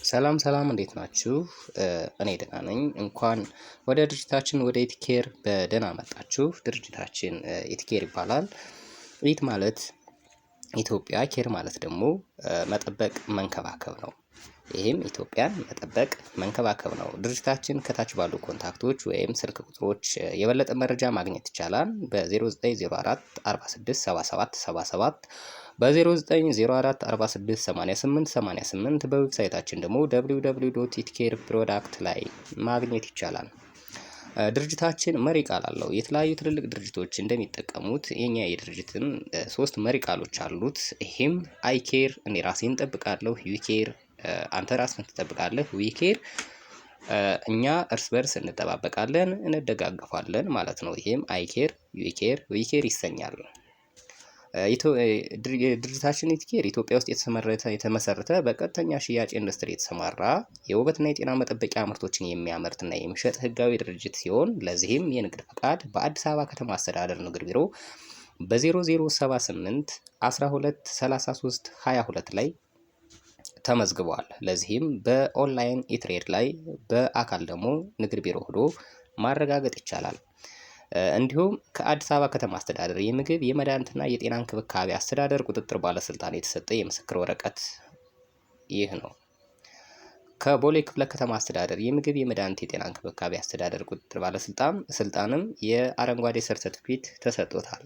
ሰላም ሰላም እንዴት ናችሁ? እኔ ደህና ነኝ። እንኳን ወደ ድርጅታችን ወደ ኢቲኬር በደህና መጣችሁ። ድርጅታችን ኢቲኬር ይባላል። ኢት ማለት ኢትዮጵያ፣ ኬር ማለት ደግሞ መጠበቅ መንከባከብ ነው። ይህም ኢትዮጵያን መጠበቅ መንከባከብ ነው። ድርጅታችን ከታች ባሉ ኮንታክቶች ወይም ስልክ ቁጥሮች የበለጠ መረጃ ማግኘት ይቻላል። በ0904 46 77 77 በ0904 46 88 88 በዌብሳይታችን ደግሞ www.itcareproduct ላይ ማግኘት ይቻላል። ድርጅታችን መሪ ቃል አለው። የተለያዩ ትልልቅ ድርጅቶች እንደሚጠቀሙት የኛ የድርጅትም 3 መሪ ቃሎች አሉት። ይሄም አይኬር እኔ ራሴን እጠብቃለሁ፣ ዩኬር አንተ ራስህን ትጠብቃለህ፣ ዊኬር እኛ እርስ በርስ እንጠባበቃለን፣ እንደጋገፋለን ማለት ነው። ይሄም አይኬር ዩኬር ዊኬር ይሰኛል። ድርጅታችን ኢቲኬር ኢትዮጵያ ውስጥ የተመሰረተ በቀጥተኛ ሽያጭ ኢንዱስትሪ የተሰማራ የውበትና የጤና መጠበቂያ ምርቶችን የሚያመርትና የሚሸጥ ህጋዊ ድርጅት ሲሆን ለዚህም የንግድ ፈቃድ በአዲስ አበባ ከተማ አስተዳደር ንግድ ቢሮ በ0078 12 33 22 ላይ ተመዝግቧል። ለዚህም በኦንላይን ኢትሬድ ላይ በአካል ደግሞ ንግድ ቢሮ ሄዶ ማረጋገጥ ይቻላል። እንዲሁም ከአዲስ አበባ ከተማ አስተዳደር የምግብ የመድኃኒትና የጤና እንክብካቤ አስተዳደር ቁጥጥር ባለስልጣን የተሰጠ የምስክር ወረቀት ይህ ነው። ከቦሌ ክፍለ ከተማ አስተዳደር የምግብ የመድኃኒት የጤና እንክብካቤ አስተዳደር ቁጥጥር ባለስልጣንም የአረንጓዴ ሰርተፊኬት ተሰጥቶታል።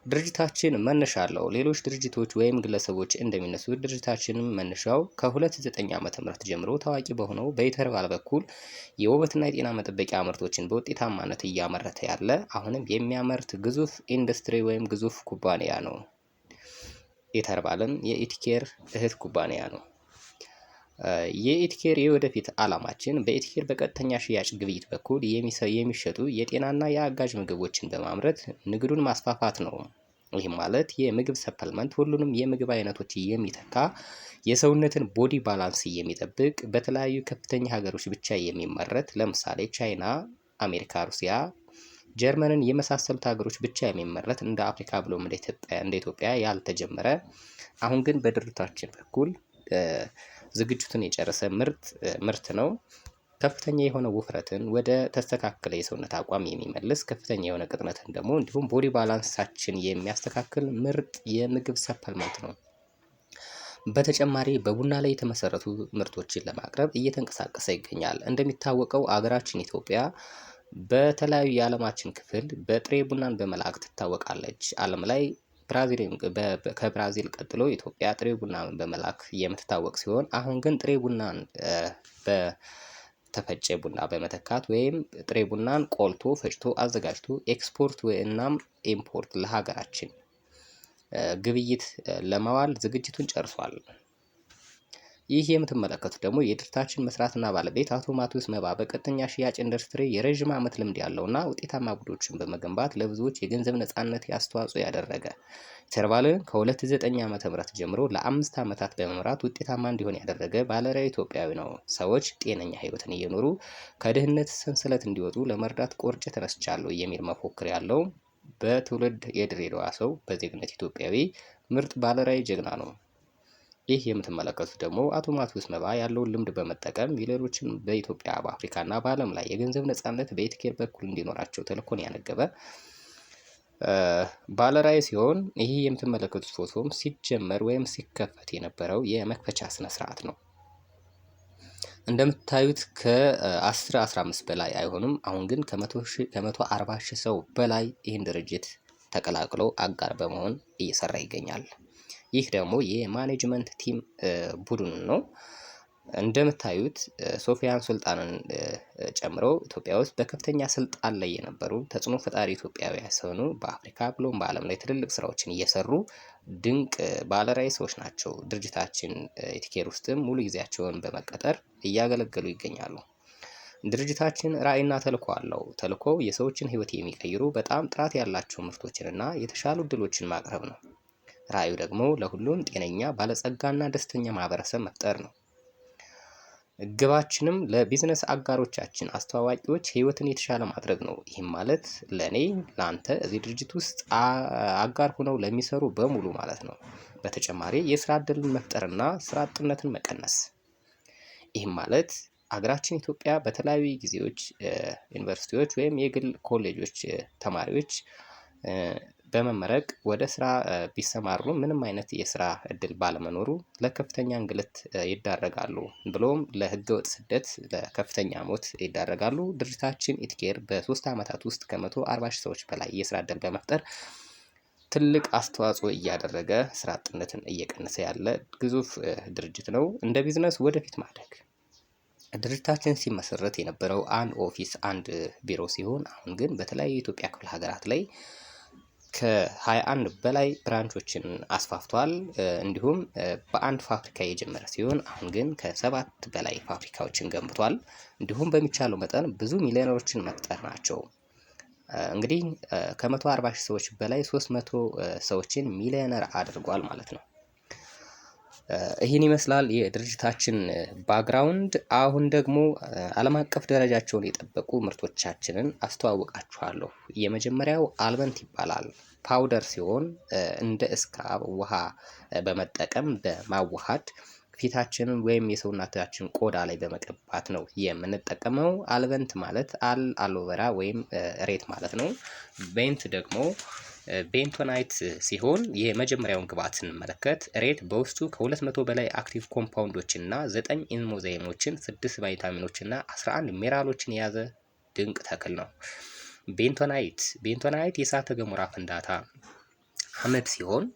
ድርጅታችን መነሻ አለው። ሌሎች ድርጅቶች ወይም ግለሰቦች እንደሚነሱት ድርጅታችንም መነሻው ከ2009 ዓ.ም ጀምሮ ታዋቂ በሆነው በኢተርባል በኩል የውበትና የጤና መጠበቂያ ምርቶችን በውጤታማነት እያመረተ ያለ አሁንም የሚያመርት ግዙፍ ኢንዱስትሪ ወይም ግዙፍ ኩባንያ ነው። ኢተርባልም የኢቲኬር እህት ኩባንያ ነው። የኢቲኬር የወደፊት ዓላማችን በኢቲኬር በቀጥተኛ ሽያጭ ግብይት በኩል የሚሸጡ የጤናና የአጋዥ ምግቦችን በማምረት ንግዱን ማስፋፋት ነው። ይህም ማለት የምግብ ሰፕልመንት ሁሉንም የምግብ አይነቶች የሚተካ የሰውነትን ቦዲ ባላንስ የሚጠብቅ በተለያዩ ከፍተኛ ሀገሮች ብቻ የሚመረት ለምሳሌ ቻይና፣ አሜሪካ፣ ሩሲያ፣ ጀርመንን የመሳሰሉት ሀገሮች ብቻ የሚመረት እንደ አፍሪካ ብሎም እንደ ኢትዮጵያ ያልተጀመረ አሁን ግን በድርጅታችን በኩል ዝግጅቱን የጨረሰ ምርት ነው። ከፍተኛ የሆነ ውፍረትን ወደ ተስተካከለ የሰውነት አቋም የሚመልስ ከፍተኛ የሆነ ቅጥነትን ደግሞ እንዲሁም ቦዲ ባላንሳችን የሚያስተካክል ምርጥ የምግብ ሰፕልመንት ነው። በተጨማሪ በቡና ላይ የተመሰረቱ ምርቶችን ለማቅረብ እየተንቀሳቀሰ ይገኛል። እንደሚታወቀው አገራችን ኢትዮጵያ በተለያዩ የዓለማችን ክፍል በጥሬ ቡናን በመላክ ትታወቃለች። ዓለም ላይ ከብራዚል ቀጥሎ ኢትዮጵያ ጥሬ ቡናን በመላክ የምትታወቅ ሲሆን አሁን ግን ጥሬ ቡናን በተፈጨ ቡና በመተካት ወይም ጥሬ ቡናን ቆልቶ ፈጭቶ አዘጋጅቶ ኤክስፖርት እናም ኢምፖርት ለሀገራችን ግብይት ለማዋል ዝግጅቱን ጨርሷል። ይህ የምትመለከቱት ደግሞ የድርጅታችን መስራትና ባለቤት አቶ ማቴዎስ መባ በቀጥተኛ ሽያጭ ኢንዱስትሪ የረዥም ዓመት ልምድ ያለውና ውጤታማ ቡድኖችን በመገንባት ለብዙዎች የገንዘብ ነፃነት አስተዋጽኦ ያደረገ ኢተርባልን ከ2009 ዓ.ም ጀምሮ ለ5 ዓመታት በመምራት ውጤታማ እንዲሆን ያደረገ ባለራዕይ ኢትዮጵያዊ ነው። ሰዎች ጤነኛ ህይወትን እየኖሩ ከድህነት ሰንሰለት እንዲወጡ ለመርዳት ቆርጬ ተነስቻለሁ የሚል መፎክር ያለው በትውልድ የድሬዳዋ ሰው በዜግነት ኢትዮጵያዊ ምርጥ ባለራዕይ ጀግና ነው። ይህ የምትመለከቱት ደግሞ አቶ ማቴዎስ መባ ያለውን ልምድ በመጠቀም ሌሎችን በኢትዮጵያ በአፍሪካና በዓለም ላይ የገንዘብ ነፃነት በኢቲኬር በኩል እንዲኖራቸው ተልዕኮን ያነገበ ባለራዕይ ሲሆን ይህ የምትመለከቱት ፎቶም ሲጀመር ወይም ሲከፈት የነበረው የመክፈቻ ስነ ስርዓት ነው። እንደምታዩት ከ10-15 በላይ አይሆንም። አሁን ግን ከ140 ሺህ ሰው በላይ ይህን ድርጅት ተቀላቅሎ አጋር በመሆን እየሰራ ይገኛል። ይህ ደግሞ የማኔጅመንት ቲም ቡድን ነው። እንደምታዩት ሶፊያን ሱልጣንን ጨምሮ ኢትዮጵያ ውስጥ በከፍተኛ ስልጣን ላይ የነበሩ ተጽዕኖ ፈጣሪ ኢትዮጵያውያን ሲሆኑ በአፍሪካ ብሎም በዓለም ላይ ትልልቅ ስራዎችን እየሰሩ ድንቅ ባለራዕይ ሰዎች ናቸው። ድርጅታችን ኢቲኬር ውስጥም ሙሉ ጊዜያቸውን በመቀጠር እያገለገሉ ይገኛሉ። ድርጅታችን ራዕይና ተልዕኮ አለው። ተልዕኮው የሰዎችን ህይወት የሚቀይሩ በጣም ጥራት ያላቸው ምርቶችንና የተሻሉ እድሎችን ማቅረብ ነው። ራዕዩ ደግሞ ለሁሉም ጤነኛ ባለጸጋና ደስተኛ ማህበረሰብ መፍጠር ነው። ግባችንም ለቢዝነስ አጋሮቻችን አስተዋዋቂዎች ህይወትን የተሻለ ማድረግ ነው። ይህም ማለት ለኔ ለአንተ እዚህ ድርጅት ውስጥ አጋር ሆነው ለሚሰሩ በሙሉ ማለት ነው። በተጨማሪ የስራ እድልን መፍጠርና ስራ አጥነትን መቀነስ። ይህም ማለት አገራችን ኢትዮጵያ በተለያዩ ጊዜዎች ዩኒቨርሲቲዎች ወይም የግል ኮሌጆች ተማሪዎች በመመረቅ ወደ ስራ ቢሰማሩ ምንም አይነት የስራ እድል ባለመኖሩ ለከፍተኛ እንግልት ይዳረጋሉ፣ ብሎም ለህገወጥ ስደት ለከፍተኛ ሞት ይዳረጋሉ። ድርጅታችን ኢትኬር በ3 ዓመታት ውስጥ ከ140 ሺህ ሰዎች በላይ የስራ እድል በመፍጠር ትልቅ አስተዋጽኦ እያደረገ ስራ አጥነትን እየቀነሰ ያለ ግዙፍ ድርጅት ነው። እንደ ቢዝነስ ወደፊት ማደግ ድርጅታችን ሲመሰረት የነበረው አንድ ኦፊስ አንድ ቢሮ ሲሆን አሁን ግን በተለያዩ የኢትዮጵያ ክፍለ ሀገራት ላይ ከ21 በላይ ብራንቾችን አስፋፍቷል። እንዲሁም በአንድ ፋብሪካ የጀመረ ሲሆን አሁን ግን ከ7 በላይ ፋብሪካዎችን ገንብቷል። እንዲሁም በሚቻለው መጠን ብዙ ሚሊዮነሮችን መፍጠር ናቸው። እንግዲህ ከ140 ሺህ ሰዎች በላይ 300 ሰዎችን ሚሊዮነር አድርጓል ማለት ነው። ይህን ይመስላል የድርጅታችን ባክግራውንድ። አሁን ደግሞ ዓለም አቀፍ ደረጃቸውን የጠበቁ ምርቶቻችንን አስተዋውቃችኋለሁ። የመጀመሪያው አልበንት ይባላል። ፓውደር ሲሆን እንደ እስክራብ ውሃ በመጠቀም በማዋሃድ ፊታችንን ወይም የሰውነታችን ቆዳ ላይ በመቀባት ነው የምንጠቀመው። አልበንት ማለት አሎቬራ ወይም ሬት ማለት ነው። ቤንት ደግሞ ቤንቶናይት ሲሆን የመጀመሪያውን ግብዓት ስንመለከት ሬት በውስጡ ከ200 በላይ አክቲቭ ኮምፓውንዶችን እና 9 ኢንዛይሞችን 6 ቫይታሚኖችን እና 11 ሚነራሎችን የያዘ ድንቅ ተክል ነው። ቤንቶናይት የእሳተ ገሞራ ፍንዳታ አመድ ሲሆን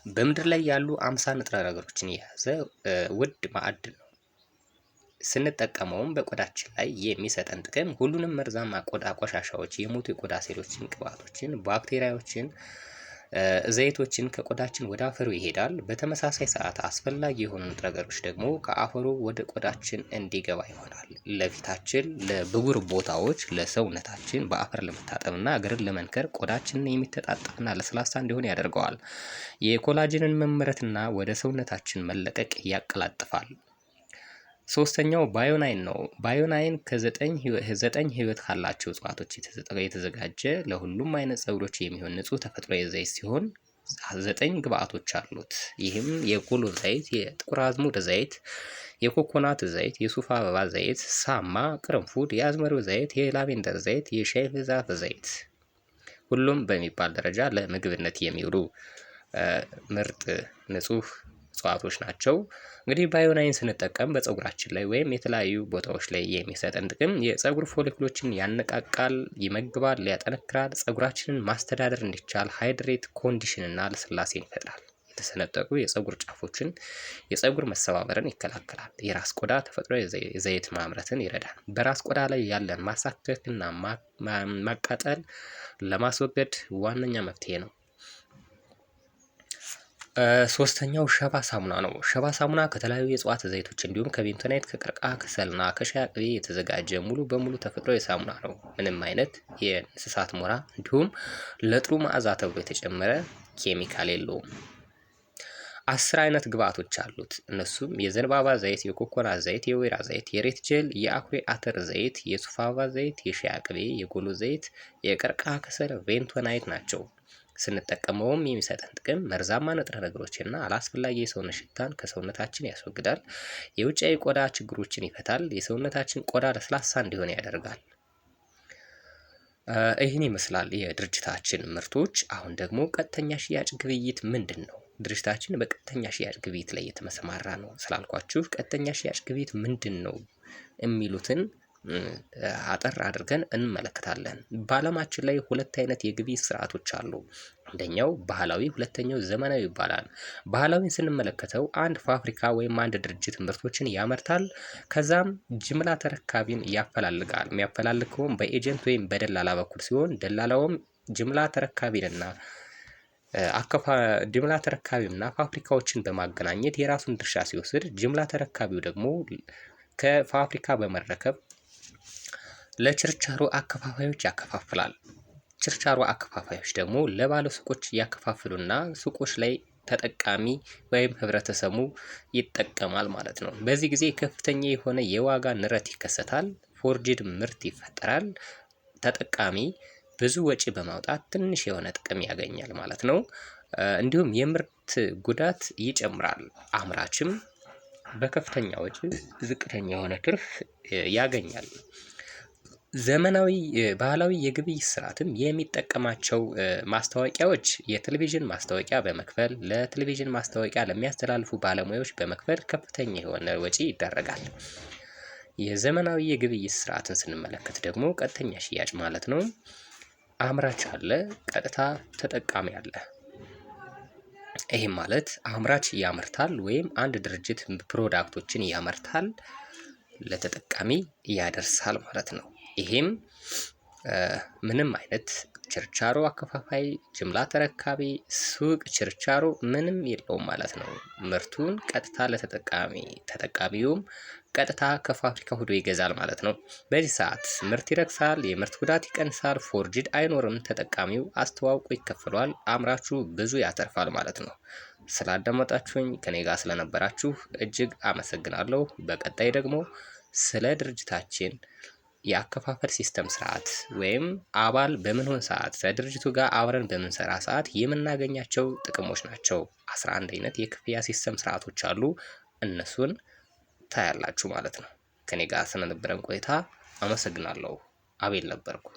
በምድር ላይ ያሉ 50 ንጥረ ነገሮችን የያዘ ውድ ማዕድን ነው። ስንጠቀመውም በቆዳችን ላይ የሚሰጠን ጥቅም ሁሉንም መርዛማ ቆዳ ቆሻሻዎች፣ የሞቱ የቆዳ ሴሎችን፣ ቅባቶችን፣ ባክቴሪያዎችን፣ ዘይቶችን ከቆዳችን ወደ አፈሩ ይሄዳል። በተመሳሳይ ሰዓት አስፈላጊ የሆኑ ንጥረ ነገሮች ደግሞ ከአፈሩ ወደ ቆዳችን እንዲገባ ይሆናል። ለፊታችን፣ ለብጉር ቦታዎች፣ ለሰውነታችን በአፈር ለመታጠብና እግርን ለመንከር ቆዳችንን የሚተጣጠፍና ለስላሳ እንዲሆን ያደርገዋል። የኮላጅንን መመረትና ወደ ሰውነታችን መለቀቅ ያቀላጥፋል። ሶስተኛው ባዮናይን ነው። ባዮናይን ከ9 ህይወት ካላቸው እጽዋቶች የተዘጋጀ ለሁሉም አይነት ፀጉሮች የሚሆን ንጹህ ተፈጥሯዊ ዘይት ሲሆን 9 ግብአቶች አሉት። ይህም የጎሎ ዘይት፣ የጥቁር አዝሙድ ዘይት፣ የኮኮናት ዘይት፣ የሱፍ አበባ ዘይት፣ ሳማ፣ ቅርንፉድ፣ የአዝመሪው ዘይት፣ የላቬንደር ዘይት፣ የሻይ ዛፍ ዘይት ሁሉም በሚባል ደረጃ ለምግብነት የሚውሉ ምርጥ ንጹህ እጽዋቶች ናቸው። እንግዲህ ባዮናይን ስንጠቀም በፀጉራችን ላይ ወይም የተለያዩ ቦታዎች ላይ የሚሰጠን ጥቅም የፀጉር ፎሊክሎችን ያነቃቃል፣ ይመግባል፣ ያጠነክራል። ፀጉራችንን ማስተዳደር እንዲቻል ሃይድሬት ኮንዲሽን እና ለስላሴን ይፈጥራል። የተሰነጠቁ የፀጉር ጫፎችን የፀጉር መሰባበርን ይከላከላል። የራስ ቆዳ ተፈጥሯዊ ዘይት ማምረትን ይረዳል። በራስ ቆዳ ላይ ያለን ማሳከክና ማቃጠል ለማስወገድ ዋነኛ መፍትሄ ነው። ሶስተኛው ሸባ ሳሙና ነው። ሸባ ሳሙና ከተለያዩ የእጽዋት ዘይቶች እንዲሁም ከቤንቶናይት፣ ከቀርከሃ ከሰልና ከሻይ ቅቤ የተዘጋጀ ሙሉ በሙሉ ተፈጥሯዊ ሳሙና ነው። ምንም አይነት የእንስሳት ሞራ እንዲሁም ለጥሩ መዓዛ ተብሎ የተጨመረ ኬሚካል የለውም። 10 አይነት ግብአቶች አሉት። እነሱም የዘንባባ ዘይት፣ የኮኮናት ዘይት፣ የወይራ ዘይት፣ የሬት ጀል፣ የአኩሪ አተር ዘይት፣ የሱፍ አበባ ዘይት፣ የሻይ ቅቤ፣ የጎሎ ዘይት፣ የቀርከሃ ከሰል፣ ቤንቶናይት ናቸው። ስንጠቀመውም የሚሰጠን ጥቅም መርዛማ ንጥረ ነገሮችና አላስፈላጊ የሰውነት ሽታን ከሰውነታችን ያስወግዳል። የውጫዊ ቆዳ ችግሮችን ይፈታል። የሰውነታችን ቆዳ ለስላሳ እንዲሆን ያደርጋል። ይህን ይመስላል የድርጅታችን ምርቶች። አሁን ደግሞ ቀጥተኛ ሽያጭ ግብይት ምንድን ነው? ድርጅታችን በቀጥተኛ ሽያጭ ግብይት ላይ የተሰማራ ነው ስላልኳችሁ ቀጥተኛ ሽያጭ ግብይት ምንድን ነው የሚሉትን አጠር አድርገን እንመለከታለን። በዓለማችን ላይ 2 አይነት የግብይት ስርዓቶች አሉ። አንደኛው ባህላዊ፣ ሁለተኛው ዘመናዊ ይባላል። ባህላዊን ስንመለከተው አንድ ፋብሪካ ወይም አንድ ድርጅት ምርቶችን ያመርታል። ከዛም ጅምላ ተረካቢን ያፈላልጋል። የሚያፈላልገውም በኤጀንት ወይም በደላላ በኩል ሲሆን ደላላውም ጅምላ ተረካቢንና ጅምላ ተረካቢውና ፋብሪካዎችን በማገናኘት የራሱን ድርሻ ሲወስድ፣ ጅምላ ተረካቢው ደግሞ ከፋብሪካ በመረከብ ለችርቻሮ አከፋፋዮች ያከፋፍላል። ችርቻሮ አከፋፋዮች ደግሞ ለባለ ሱቆች ያከፋፍሉና ሱቆች ላይ ተጠቃሚ ወይም ህብረተሰቡ ይጠቀማል ማለት ነው። በዚህ ጊዜ ከፍተኛ የሆነ የዋጋ ንረት ይከሰታል። ፎርጅድ ምርት ይፈጠራል። ተጠቃሚ ብዙ ወጪ በማውጣት ትንሽ የሆነ ጥቅም ያገኛል ማለት ነው። እንዲሁም የምርት ጉዳት ይጨምራል። አምራችም በከፍተኛ ወጪ ዝቅተኛ የሆነ ትርፍ ያገኛል። ዘመናዊ ባህላዊ የግብይት ስርዓትም የሚጠቀማቸው ማስታወቂያዎች የቴሌቪዥን ማስታወቂያ በመክፈል ለቴሌቪዥን ማስታወቂያ ለሚያስተላልፉ ባለሙያዎች በመክፈል ከፍተኛ የሆነ ወጪ ይደረጋል። የዘመናዊ የግብይት ስርዓትን ስንመለከት ደግሞ ቀጥተኛ ሽያጭ ማለት ነው። አምራች አለ፣ ቀጥታ ተጠቃሚ አለ። ይህም ማለት አምራች ያመርታል ወይም አንድ ድርጅት ፕሮዳክቶችን ያመርታል፣ ለተጠቃሚ ያደርሳል ማለት ነው። ይሄም ምንም አይነት ችርቻሮ አከፋፋይ፣ ጅምላ ተረካቢ፣ ሱቅ ችርቻሮ ምንም የለውም ማለት ነው። ምርቱን ቀጥታ ተጠቃሚውም ቀጥታ ከፋብሪካ ሄዶ ይገዛል ማለት ነው። በዚህ ሰዓት ምርት ይረክሳል፣ የምርት ጉዳት ይቀንሳል፣ ፎርጅድ አይኖርም፣ ተጠቃሚው አስተዋውቆ ይከፈለዋል፣ አምራቹ ብዙ ያተርፋል ማለት ነው። ስላዳመጣችሁኝ ከኔ ጋር ስለነበራችሁ እጅግ አመሰግናለሁ። በቀጣይ ደግሞ ስለ ድርጅታችን የአከፋፈል ሲስተም ስርዓት ወይም አባል በምንሆን ሰዓት ከድርጅቱ ጋር አብረን በምንሰራ ሰዓት የምናገኛቸው ጥቅሞች ናቸው። 11 አይነት የክፍያ ሲስተም ስርዓቶች አሉ። እነሱን ታያላችሁ ማለት ነው። ከኔ ጋር ስለነበረን ቆይታ አመሰግናለሁ። አቤል ነበርኩ።